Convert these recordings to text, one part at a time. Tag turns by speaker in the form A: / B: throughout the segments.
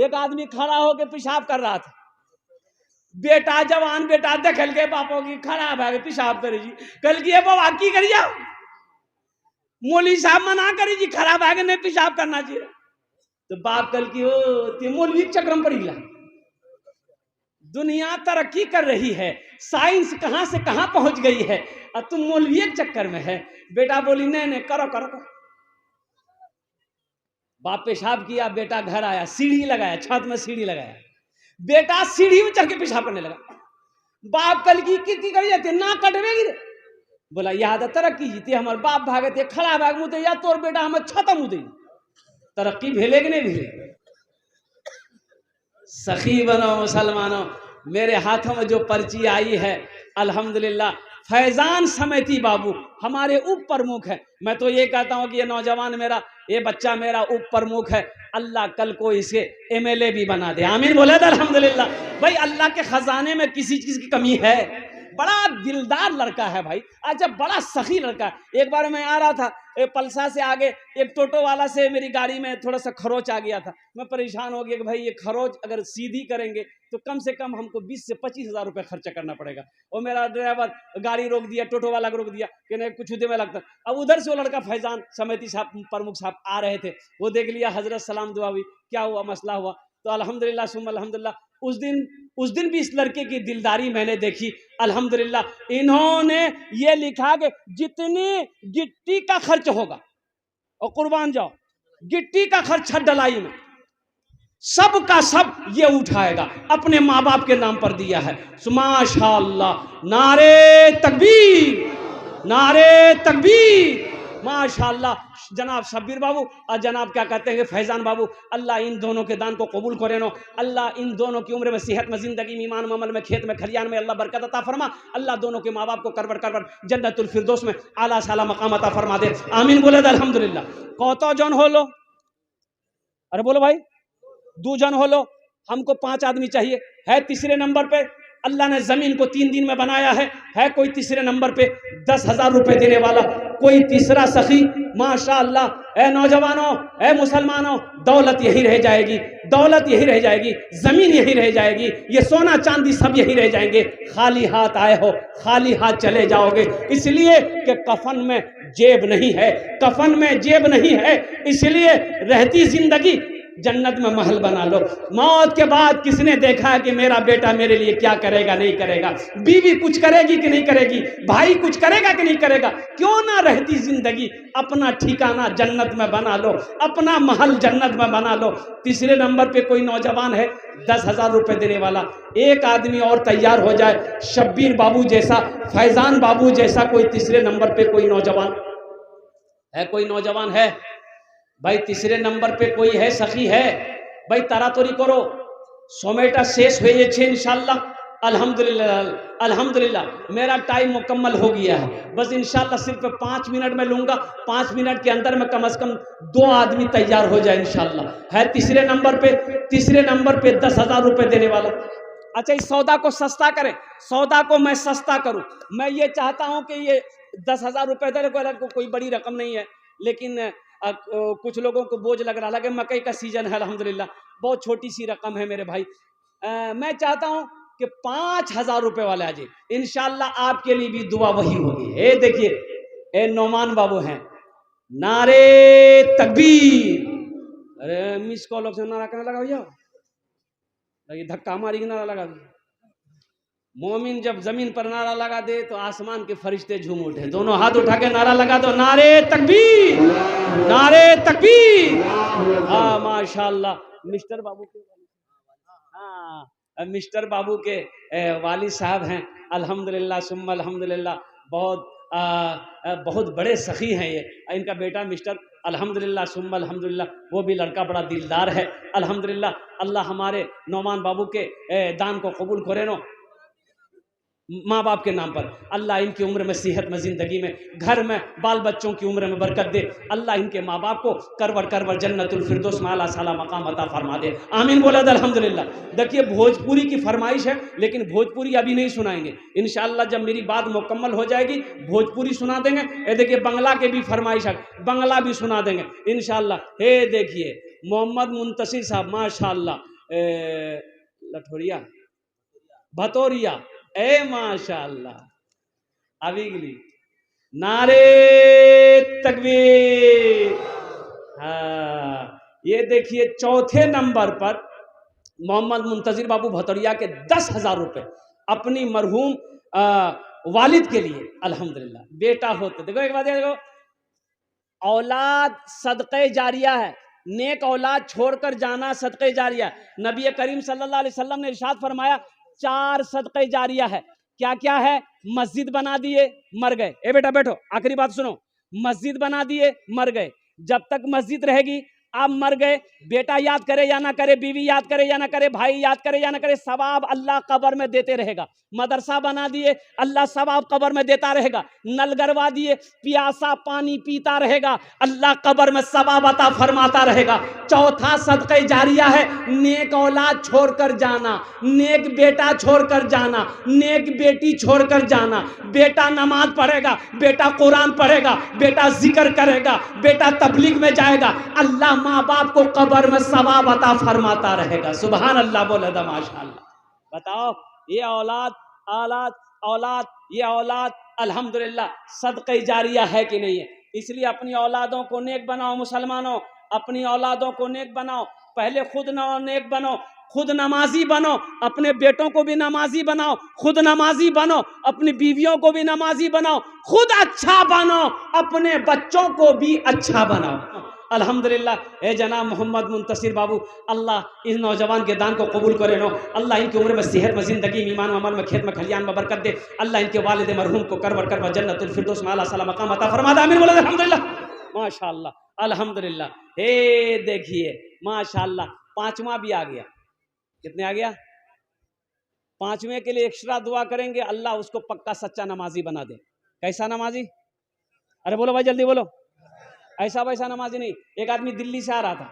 A: एक आदमी खड़ा होकर पेशाब कर रहा था। बेटा जवान बेटा देखल के बापो की खराब है पेशाब करे जी, कल की बाबा की करी जाओ, मौलवी साहब मना करे जी खराब है नहीं पेशाब करना चाहिए। तो बाप कल की हो मौलवी चक्रम पड़ी ला। दुनिया तरक्की कर रही है, साइंस कहां से कहां पहुंच गई है और तुम मौलवी के चक्कर में है। बेटा बोली नहीं नहीं करो करो करो। बाप पेशाब किया, बेटा घर आया, सीढ़ी लगाया, छत में सीढ़ी लगाया, बेटा सीढ़ी में चढ़ के पेशाब करने लगा। बाप कल की कर जाते ना कटवेगी रे। बोला याद तरक्की जीती हमारे बाप भागे थे खड़ा भाग मुझे या तोर बेटा हमें छत मुझे तरक्की भेलेगी नहीं भेले। सखी बनो मुसलमानों, मेरे हाथों में जो पर्ची आई है अल्हम्दुलिल्लाह, फैजान समेती बाबू हमारे उप प्रमुख है। मैं तो ये कहता हूँ कि ये नौजवान मेरा, ये बच्चा मेरा उप प्रमुख है। अल्लाह कल को इसे MLA भी बना दे, आमीन बोले तो अल्हम्दुलिल्लाह। भाई अल्लाह के खजाने में किसी चीज की कमी है। बड़ा दिलदार लड़का है भाई, अच्छा बड़ा सखी लड़का है। एक बार मैं आ रहा था पलसा से आगे, एक टोटो वाला से मेरी गाड़ी में थोड़ा सा खरोच आ गया था। मैं परेशान हो गया कि भाई ये खरोच अगर सीधी करेंगे तो कम से कम हमको 20 से 25 हज़ार रुपये खर्चा करना पड़ेगा। और मेरा ड्राइवर गाड़ी रोक दिया, टोटो वाला को रोक दिया कि नहीं कुछ देने लगता। अब उधर से वो लड़का फैजान समिति साहब प्रमुख साहब आ रहे थे, वो देख लिया, हजरत सलाम दुआ हुई, क्या हुआ मसला हुआ। तो अल्हम्दुलिल्लाह सुम्मा अल्हम्दुलिल्लाह उस दिन भी इस लड़के की दिलदारी मैंने देखी अल्हम्दुलिल्लाह। इन्होंने ये लिखा कि जितनी गिट्टी का खर्च होगा, और कुर्बान जाओ गिट्टी का खर्च छत डलाई में सब का सब ये उठाएगा, अपने माँ बाप के नाम पर दिया है। माशाअल्लाह, नारे तकबीर, नारे तकबीर, माशाअल्लाह। जनाब शब्बीर बाबू और जनाब क्या कहते हैं फैजान बाबू, अल्लाह इन दोनों के दान को कबूल करे नो। अल्लाह इन दोनों की उम्र में, सेहत में, जिंदगी में, ईमान अमल में, खेत में, खलियान में अल्लाह बरकत अता फरमा। अल्लाह दोनों के माँ बाप को करबर करबर जन्नतुल फिरदौस में आला साला मकाम अता फरमा दे, आमीन बोले अल्हम्दुलिल्लाह। कौतो जन हो लो, अरे बोलो भाई, 2 जन हो लो, हमको 5 आदमी चाहिए। है तीसरे नंबर पे अल्लाह ने जमीन को 3 दिन में बनाया है कोई तीसरे नंबर पे 10,000 रुपए देने वाला, कोई तीसरा सखी माशाअल्लाह। ए नौजवानों, ए मुसलमानों, दौलत यही रह जाएगी, दौलत यही रह जाएगी, जमीन यही रह जाएगी, ये सोना चांदी सब यही रह जाएंगे। खाली हाथ आए हो खाली हाथ चले जाओगे, इसलिए कि कफन में जेब नहीं है, कफन में जेब नहीं है, इसलिए रहती जिंदगी जन्नत में महल बना लो। मौत के बाद किसने देखा है कि मेरा बेटा मेरे लिए क्या करेगा नहीं करेगा, बीवी कुछ करेगी कि नहीं करेगी, भाई कुछ करेगा कि नहीं करेगा। क्यों ना रहती जिंदगी अपना ठिकाना जन्नत में बना लो, अपना महल जन्नत में बना लो। तीसरे नंबर पे कोई नौजवान है 10,000 रुपए देने वाला, एक आदमी और तैयार हो जाए, शब्बीर बाबू जैसा, फैजान बाबू जैसा कोई तीसरे नंबर पे कोई नौजवान है, कोई नौजवान है भाई तीसरे नंबर पे कोई है, सखी है भाई, तारातोरी करो, सोमेटा शेष हुए इंशाल्लाह। अल्हम्दुलिल्लाह अल्हम्दुलिल्लाह मेरा टाइम मुकम्मल हो गया है, बस इंशाल्लाह सिर्फ 5 मिनट में लूंगा। 5 मिनट के अंदर में कम से कम 2 आदमी तैयार हो जाए इंशाल्लाह। है तीसरे नंबर पे 10,000 रुपए देने वाला। अच्छा, इस सौदा को सस्ता करें, सौदा को मैं सस्ता करूं। मैं ये चाहता हूं कि ये 10,000 रुपए दे, कोई बड़ी रकम नहीं है, लेकिन कुछ लोगों को बोझ लग रहा है। मकई का सीजन है अल्हम्दुलिल्लाह, बहुत छोटी सी रकम है मेरे भाई। मैं चाहता हूं कि 5,000 रुपए वाले आ जाए, इंशाल्लाह आपके लिए भी दुआ वही होगी। ये देखिए, ए नौमान बाबू हैं, नारे तकबीर। अरे मिस कॉल से नारा करने लगा भैया, ये धक्का मारी के नारा लगा। मोमिन जब जमीन पर नारा लगा दे तो आसमान के फरिश्ते झूम उठे। दोनों हाथ उठा के नारा लगा दो, नारे तकबीर, नारे तकबीर। हाँ माशाल्लाह, मिस्टर बाबू के, हाँ मिस्टर बाबू के वाली साहब हैं अल्हम्दुलिल्लाह सुम्मा अल्हम्दुलिल्लाह, बहुत बड़े सखी हैं ये। इनका बेटा मिस्टर अल्हम्दुलिल्लाह सुम्मा अल्हम्दुलिल्लाह, वो भी लड़का बड़ा दिलदार है अल्हम्दुलिल्लाह। अल्लाह हमारे नौमान बाबू के दान को कबूल करे नो, माँ बाप के नाम पर। अल्लाह इनकी उम्र में, सेहत में, जिंदगी में, घर में, बाल बच्चों की उम्र में बरकत दे। अल्लाह इनके माँ बाप को करवर करवर जन्नतुल फिरदौस में आला साला मकाम अता फरमा दे, आमीन बोला अल्हम्दुलिल्लाह। देखिए भोजपुरी की फरमाइश है, लेकिन भोजपुरी अभी नहीं सुनाएंगे, इंशाअल्लाह जब मेरी बात मुकम्मल हो जाएगी भोजपुरी सुना देंगे। ये देखिए बंगला के भी फरमाइश है, बंगला भी सुना देंगे इंशाअल्लाह। हे देखिए मोहम्मद मुंतसिर साहब माशाअल्लाह, लठोरिया भतोरिया, ए माशाअल्लाह। अभी गली नारे तकबीर। हाँ, ये देखिए चौथे नंबर पर मोहम्मद मुंतजिर बाबू भतोरिया के 10,000 रुपये अपनी मरहूम वालिद के लिए। अल्हम्दुलिल्लाह बेटा होते, देखो एक बात देखो, औलाद सदक़े जारिया है, नेक औलाद छोड़कर जाना सदक़े जारिया है। नबी करीम सल्लल्लाहु अलैहि वसल्लम ने इरशाद फरमाया 4 सदक़े जारिया है। क्या क्या है? मस्जिद बना दिए मर गए, ए बेटा बैठो आखिरी बात सुनो, मस्जिद बना दिए मर गए, जब तक मस्जिद रहेगी आप मर गए, बेटा याद करे या ना करे, बीवी याद करे या ना करे, भाई याद करे या ना करे, सवाब अल्लाह कब्र में देते रहेगा। मदरसा बना दिए, अल्लाह सवाब कब्र में देता रहेगा। नल गरवा दिए, प्यासा पानी पीता रहेगा, अल्लाह कब्र में सवाब अता फरमाता रहेगा। चौथा सदक़े जारिया है, नेक औलाद छोड़कर जाना, नेक बेटा छोड़कर जाना, नेक बेटी छोड़कर जाना। बेटा नमाज पढ़ेगा, बेटा कुरान पढ़ेगा, बेटा जिक्र करेगा, बेटा तबलीग में जाएगा, अल्लाह माँ बाप को कब्र में सवाब अता फरमाता रहेगा। सुभान अल्लाह बोले दा माशाअल्लाह। बताओ ये औलाद औलाद औलाद, ये औलाद अल्हम्दुलिल्लाह सदक़े जारिया है कि नहीं है? इसलिए अपनी औलादों को नेक बनाओ मुसलमानों, अपनी औलादों को नेक बनाओ। पहले खुद नेक बनो, खुद नमाजी बनो, अपने बेटों को भी नमाजी बनाओ, खुद नमाजी बनो, अपनी बीवियों को भी नमाजी बनाओ, खुद अच्छा बनो, अपने बच्चों को भी अच्छा बनाओ। अल्हम्दुलिल्लाह। ए जनाब मोहम्मद मुंतसिर बाबू, अल्लाह इस नौजवान के दान को कबूल करे नो, अल्लाह इनकी उम्र में सेहत में, ज़िंदगी में, ईमान में, अमल में, खेत में, खलियान में बरकत दे। अल्लाह इनके वालिद मरहूम को करवर करवा जन्नतुल फिरदौस में आला साला मकाम अता फरमा दे। आमीन बोले अल्हम्दुलिल्लाह माशाअल्लाह अल्हम्दुलिल्लाह। हे देखिए माशाअल्लाह, पांचवा भी आ गया। कितने आ गया? पांचवें के लिए एक्स्ट्रा दुआ करेंगे, अल्लाह उसको पक्का सच्चा नमाजी बना दे। कैसा नमाजी? अरे बोलो भाई जल्दी बोलो। ऐसा वैसा नमाजी नहीं। एक आदमी दिल्ली से आ रहा था,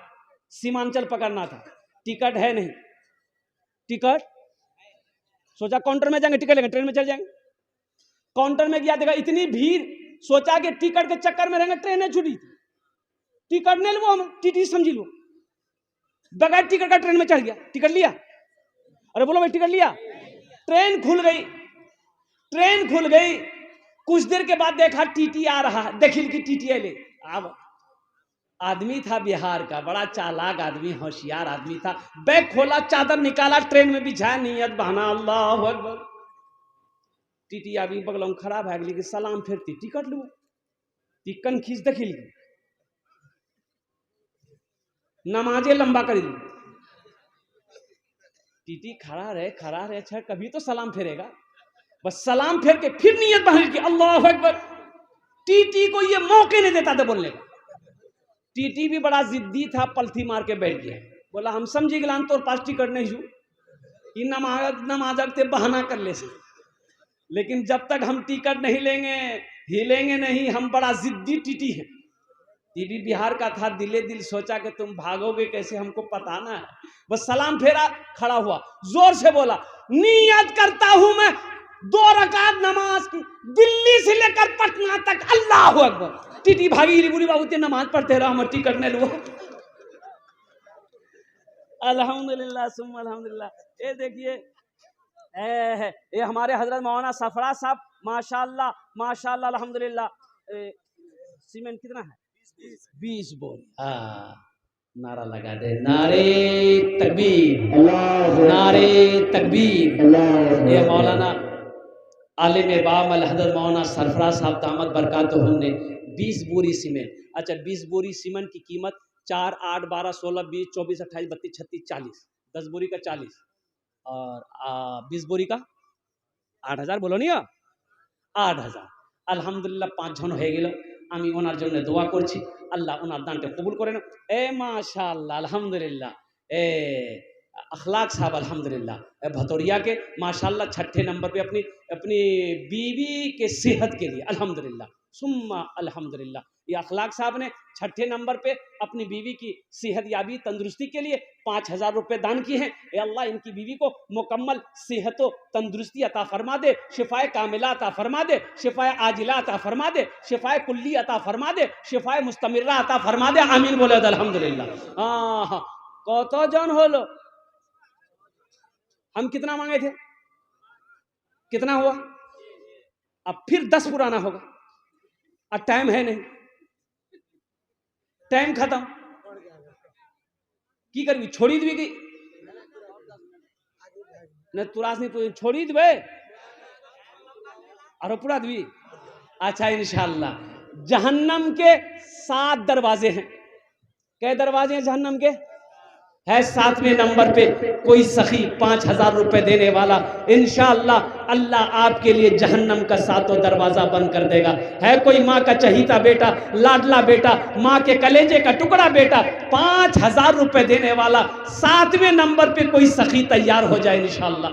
A: सीमांचल पकड़ना था, टिकट है नहीं, टिकट सोचा काउंटर में जाएंगे टिकट लेंगे, ट्रेन में चल जाएंगे। काउंटर में गया, देखा इतनी भीड़, सोचा कि टिकट के चक्कर में रहेंगे, ट्रेन छुटी, टिकट नहीं लो, हम टीटी समझी लो, बगैर टिकट का ट्रेन में चढ़ गया। टिकट लिया? अरे बोलो भाई टिकट लिया? ट्रेन खुल गई, ट्रेन खुल गई। कुछ देर के बाद देखा टीटी आ रहा है, दखिल की टीटी ले। अब आदमी था बिहार का, बड़ा चालाक आदमी, होशियार आदमी था। बैग खोला, चादर निकाला, ट्रेन में बिछाया, नियत बहाना अल्लाहु अकबर। टीटी आदमी बगलों खराब है, अगली की सलाम फिरती, टिकट लो, टिकन खींच दखिल की नमाजे लंबा कर दी। टीटी खड़ा रहे, अच्छा कभी तो सलाम फेरेगा, बस सलाम फेर के फिर नियत बहाल की अल्लाहु अकबर। टीटी को ये मौके नहीं देता था बोलने का। टीटी भी बड़ा जिद्दी था, पलथी मार के बैठ गया, बोला हम समझी गलान तो पास टिकट नहीं हूँ, नमाज ते बहाना कर ले। लेकिन जब तक हम टिकट नहीं लेंगे हिलेंगे नहीं, हम बड़ा जिद्दी टीटी है। टीटी बिहार का था, दिले दिल सोचा कि तुम भागोगे कैसे, हमको पता ना है। बस सलाम फेरा, खड़ा हुआ, जोर से बोला नियत करता हूं मैं 2 रकात नमाज की, दिल्ली से लेकर पटना तक, अल्लाहु अकबर। टीटी भागी, बुरी बाबू नमाज पढ़ते रहो, हम टिकट नहीं लो। अल्हम्दुलिल्लाह सुम्मा अल्हम्दुलिल्लाह। ये देखिए ये हमारे हजरत मौलाना सफरा साहब, माशाअल्लाह माशाअल्लाह अल्हम्दुलिल्लाह। सीमेंट कितना है? 20 बोल। नारा लगा दे, नारे तकबीर, नारे तकबीर। ये मौलाना आलिम बाम अल हज़रत मौलाना सरफराज साहब दामद बरकातुहू ने 20 बोरी सीमेंट, अच्छा 20 बोरी सीमेंट की कीमत 4, 8, 12, 16, 20, 24, 28, 32, 36, 40, 10 बोरी का 40 और 20 बोरी का 8,000 बोलो नहीं 8,000। अल्हम्दुलिल्लाह 5 জন হয়ে গেল। আমি ওনার জন্য দোয়া করছি, আল্লাহ ওনার দানটা কবুল করেন। এ মাশাআল্লাহ अल्हम्दुलिल्लाह। ए अखलाक साहब अल्हम्दुलिल्लाह भतौरिया के माशाअल्लाह 6ठे नंबर पे अपनी बीवी के सेहत के लिए अल्हम्दुलिल्लाह सुम्मा अल्हम्दुलिल्लाह। ये अखलाक साहब ने 6ठे नंबर पे अपनी बीवी की सेहत याबी तंदुरुस्ती के लिए 5,000 रुपये दान किए हैं। ए अल्लाह इनकी बीवी को मुकम्मल सेहत व तंदुरुस्ती अता फरमा दे, शिफाए कामिला अता फरमा दे, शिफाए आजिला अता फरमा दे, शिफाए कुल्ली अता फरमा दे, शिफाए मुस्तमिर्रा अता फरमा दे। आमीन बोले अल्हम्दुलिल्लाह। हाँ कत जन हलो हम कितना मांगे थे, कितना हुआ, अब फिर 10 पुराना होगा। अब टाइम है नहीं, टाइम खत्म की करबी, छोड़ी देवी की न तुरास नहीं तो छोड़ी देवे और पूरा देवी। अच्छा इंशाअल्लाह जहन्नम के 7 दरवाजे हैं। क्या दरवाजे हैं जहन्नम के? है 7वें नंबर पे कोई सखी 5000 रुपए देने वाला, इंशाअल्लाह अल्लाह आपके लिए जहन्नम का 7वां दरवाजा बंद कर देगा। है कोई माँ का चहीता बेटा, लाडला बेटा, माँ के कलेजे का टुकड़ा बेटा, 5000 रुपए देने वाला 7वें नंबर पे कोई सखी तैयार हो जाए इंशाअल्लाह।